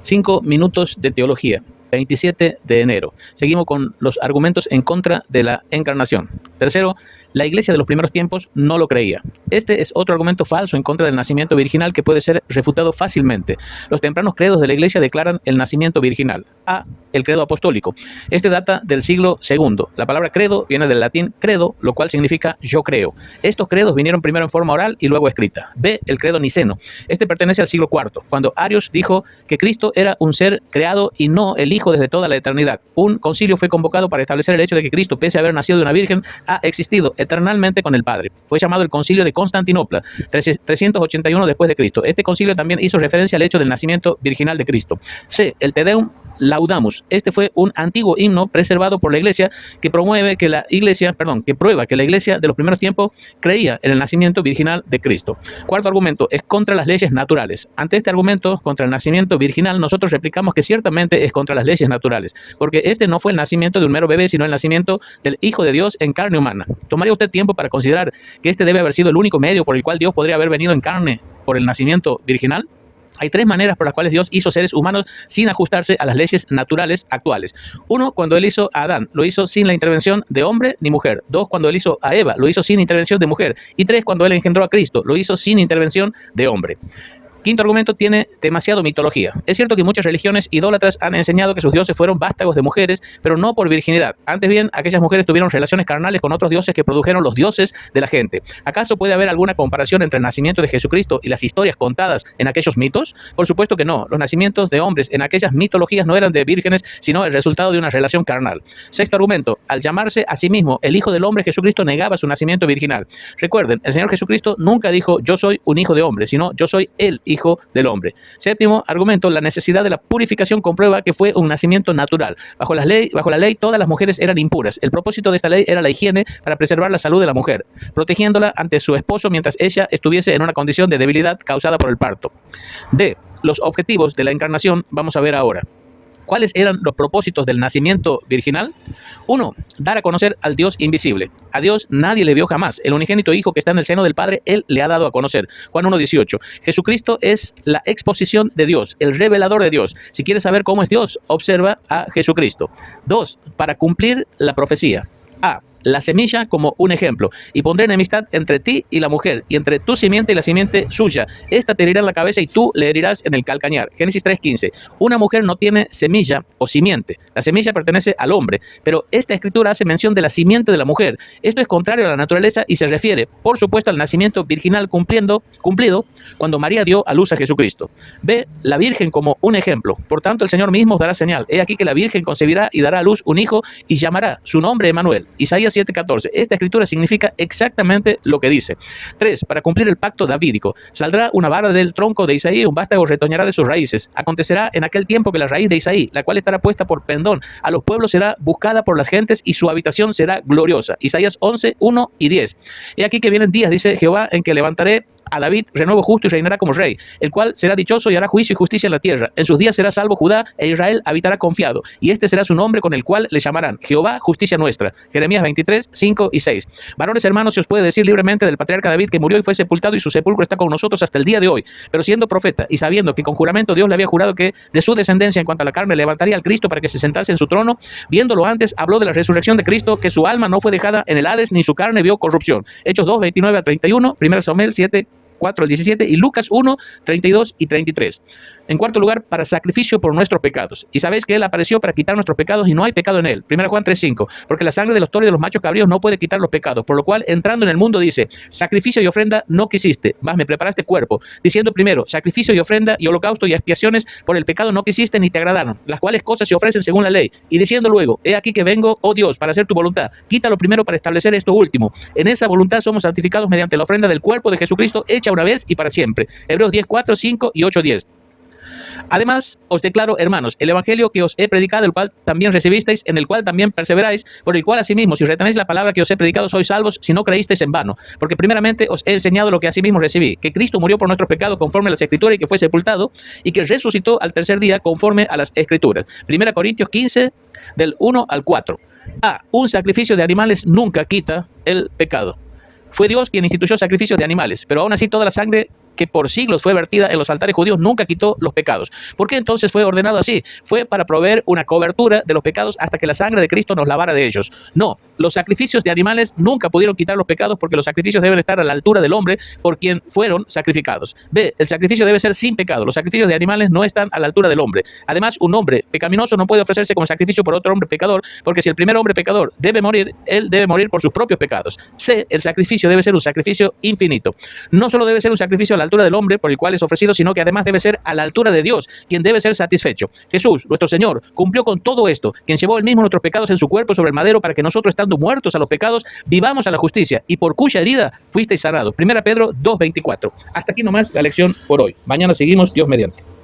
5 minutos de teología, 27 de enero. Seguimos con los argumentos en contra de la encarnación. Tercero, la iglesia de los primeros tiempos no lo creía. Este es otro argumento falso en contra del nacimiento virginal que puede ser refutado fácilmente. Los tempranos credos de la iglesia declaran el nacimiento virginal. A. El credo apostólico. Este data del siglo II. La palabra credo viene del latín credo, lo cual significa yo creo. Estos credos vinieron primero en forma oral y luego escrita. B. El credo niceno. Este pertenece al siglo IV, cuando Arius dijo que Cristo era un ser creado y no el Hijo desde toda la eternidad. Un concilio fue convocado para establecer el hecho de que Cristo, pese a haber nacido de una virgen, ha existido eternalmente con el Padre. Fue llamado el Concilio de Constantinopla, 381 después de Cristo. Este concilio también hizo referencia al hecho del nacimiento virginal de Cristo. C. El Te Deum Laudamus. Este fue un antiguo himno preservado por la iglesia que prueba que la iglesia de los primeros tiempos creía en el nacimiento virginal de Cristo. Cuarto argumento es contra las leyes naturales. Ante este argumento contra el nacimiento virginal, nosotros replicamos que ciertamente es contra las leyes naturales, porque este no fue el nacimiento de un mero bebé, sino el nacimiento del Hijo de Dios en carne humana. ¿Tomaría usted tiempo para considerar que este debe haber sido el único medio por el cual Dios podría haber venido en carne por el nacimiento virginal? Hay tres maneras por las cuales Dios hizo seres humanos sin ajustarse a las leyes naturales actuales. Uno, cuando Él hizo a Adán, lo hizo sin la intervención de hombre ni mujer. Dos, cuando Él hizo a Eva, lo hizo sin intervención de mujer. Y tres, cuando Él engendró a Cristo, lo hizo sin intervención de hombre. Quinto argumento, tiene demasiado mitología. Es cierto que muchas religiones idólatras han enseñado que sus dioses fueron vástagos de mujeres, pero no por virginidad. Antes bien, aquellas mujeres tuvieron relaciones carnales con otros dioses que produjeron los dioses de la gente. ¿Acaso puede haber alguna comparación entre el nacimiento de Jesucristo y las historias contadas en aquellos mitos? Por supuesto que no. Los nacimientos de hombres en aquellas mitologías no eran de vírgenes, sino el resultado de una relación carnal. Sexto argumento, al llamarse a sí mismo el Hijo del Hombre, Jesucristo negaba su nacimiento virginal. Recuerden, el Señor Jesucristo nunca dijo yo soy un hijo de hombre, sino yo soy el Hijo del Hombre. Séptimo argumento, la necesidad de la purificación comprueba que fue un nacimiento natural. Bajo la ley, todas las mujeres eran impuras. El propósito de esta ley era la higiene para preservar la salud de la mujer, protegiéndola ante su esposo mientras ella estuviese en una condición de debilidad causada por el parto. D. Los objetivos de la encarnación vamos a ver ahora. ¿Cuáles eran los propósitos del nacimiento virginal? 1. Dar a conocer al Dios invisible. A Dios nadie le vio jamás. El unigénito Hijo que está en el seno del Padre, Él le ha dado a conocer. Juan 1:18. Jesucristo es la exposición de Dios, el revelador de Dios. Si quieres saber cómo es Dios, observa a Jesucristo. 2. Para cumplir la profecía. A. La semilla como un ejemplo. Y pondré enemistad entre ti y la mujer, y entre tu simiente y la simiente suya. Esta te herirá en la cabeza y tú le herirás en el calcañar. Génesis 3:15. Una mujer no tiene semilla o simiente. La semilla pertenece al hombre, pero esta escritura hace mención de la simiente de la mujer. Esto es contrario a la naturaleza y se refiere, por supuesto, al nacimiento virginal cumplido cuando María dio a luz a Jesucristo. B. La Virgen como un ejemplo. Por tanto, el Señor mismo os dará señal. He aquí que la Virgen concebirá y dará a luz un hijo y llamará su nombre Emmanuel. Isaías 7:14. Esta escritura significa exactamente lo que dice. 3. Para cumplir el pacto davídico. Saldrá una vara del tronco de Isaí, un vástago retoñará de sus raíces. Acontecerá en aquel tiempo que la raíz de Isaí, la cual estará puesta por pendón a los pueblos, será buscada por las gentes y su habitación será gloriosa. Isaías 11:1 y 10. He aquí que vienen días, dice Jehová, en que levantaré a David renuevo justo y reinará como rey, el cual será dichoso y hará juicio y justicia en la tierra. En sus días será salvo Judá e Israel habitará confiado. Y este será su nombre con el cual le llamarán Jehová, justicia nuestra. Jeremías 23:5 y 6. Varones hermanos, se os puede decir libremente del patriarca David que murió y fue sepultado y su sepulcro está con nosotros hasta el día de hoy. Pero siendo profeta y sabiendo que con juramento Dios le había jurado que de su descendencia en cuanto a la carne levantaría al Cristo para que se sentase en su trono, viéndolo antes habló de la resurrección de Cristo, que su alma no fue dejada en el Hades ni su carne vio corrupción. Hechos 2:29-31, 1 Samuel 7:4-17 y Lucas 1:32 y 33. En cuarto lugar, para sacrificio por nuestros pecados. Y sabéis que Él apareció para quitar nuestros pecados y no hay pecado en Él. 1 Juan 3:5. Porque la sangre de los toros y de los machos cabríos no puede quitar los pecados. Por lo cual, entrando en el mundo, dice, sacrificio y ofrenda no quisiste, mas me preparaste cuerpo. Diciendo primero, sacrificio y ofrenda y holocausto y expiaciones por el pecado no quisiste ni te agradaron, las cuales cosas se ofrecen según la ley. Y diciendo luego, he aquí que vengo, oh Dios, para hacer tu voluntad. Quítalo primero para establecer esto último. En esa voluntad somos santificados mediante la ofrenda del cuerpo de Jesucristo, hecha una vez y para siempre. Hebreos 10:4, 5 y 8:10. Además, os declaro, hermanos, el evangelio que os he predicado, el cual también recibisteis, en el cual también perseveráis, por el cual asimismo, si retenéis la palabra que os he predicado, sois salvos, si no creísteis en vano. Porque primeramente os he enseñado lo que asimismo recibí, que Cristo murió por nuestros pecados conforme a las Escrituras y que fue sepultado, y que resucitó al tercer día conforme a las Escrituras. 1 Corintios 15, del 1 al 4. A. Un sacrificio de animales nunca quita el pecado. Fue Dios quien instituyó sacrificios de animales, pero aún así toda la sangre que por siglos fue vertida en los altares judíos nunca quitó los pecados. ¿Por qué entonces fue ordenado así? Fue para proveer una cobertura de los pecados hasta que la sangre de Cristo nos lavara de ellos. No, los sacrificios de animales nunca pudieron quitar los pecados porque los sacrificios deben estar a la altura del hombre por quien fueron sacrificados. B, el sacrificio debe ser sin pecado. Los sacrificios de animales no están a la altura del hombre. Además, un hombre pecaminoso no puede ofrecerse como sacrificio por otro hombre pecador, porque si el primer hombre pecador debe morir, él debe morir por sus propios pecados. C, el sacrificio debe ser un sacrificio infinito. No solo debe ser un sacrificio a la altura del hombre por el cual es ofrecido, sino que además debe ser a la altura de Dios, quien debe ser satisfecho. Jesús, nuestro Señor, cumplió con todo esto, quien llevó él mismo nuestros pecados en su cuerpo sobre el madero para que nosotros, estando muertos a los pecados, vivamos a la justicia, y por cuya herida fuisteis sanados. 1 Pedro 2:24. Hasta aquí nomás la lección por hoy. Mañana seguimos, Dios mediante.